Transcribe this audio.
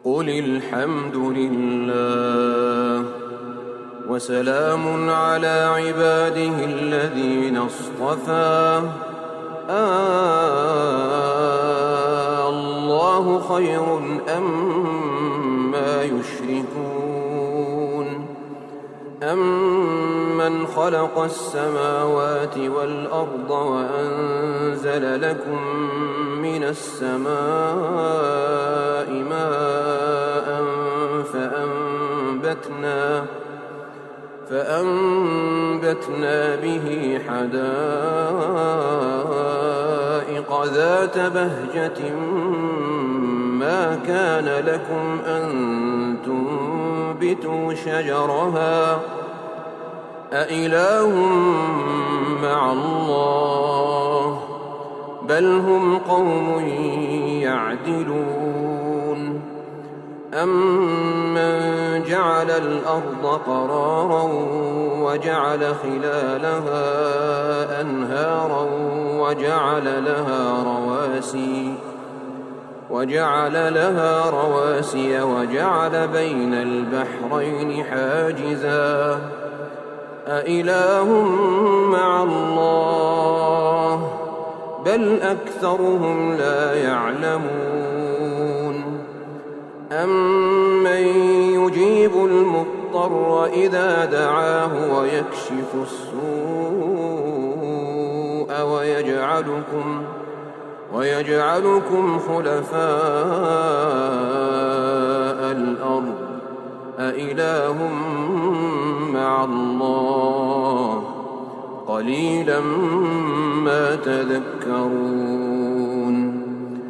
قل الحمد لله وسلام على عباده الذين اصطفى الله خير أمّا يشركون أَمَّنْ خَلَقَ السَّمَاوَاتِ وَالْأَرْضَ وَأَنزَلَ لَكُم مِّنَ السَّمَاءِ مَاءً فَأَنبَتْنَا به حدائق ذات بهجة ما كان لكم أن تنبتوا شجرها أإله مع الله بل هم قوم يعدلون أَمَّنْ جَعَلَ الْأَرْضَ قَرَارًا وَجَعَلَ خِلَالَهَا أَنْهَارًا وَجَعَلَ لَهَا رَوَاسِيَ وَجَعَلَ بَيْنَ الْبَحْرَيْنِ حَاجِزًا أإله مع الله بل أكثرهم لا يعلمون أَمَّن يُجِيبُ الْمُضْطَرَّ إِذَا دَعَاهُ وَيَكْشِفُ السُّوءَ وَيَجْعَلُكُمْ خُلَفَاءَ الْأَرْضِ أإله مع الله قليلا ما تذكرون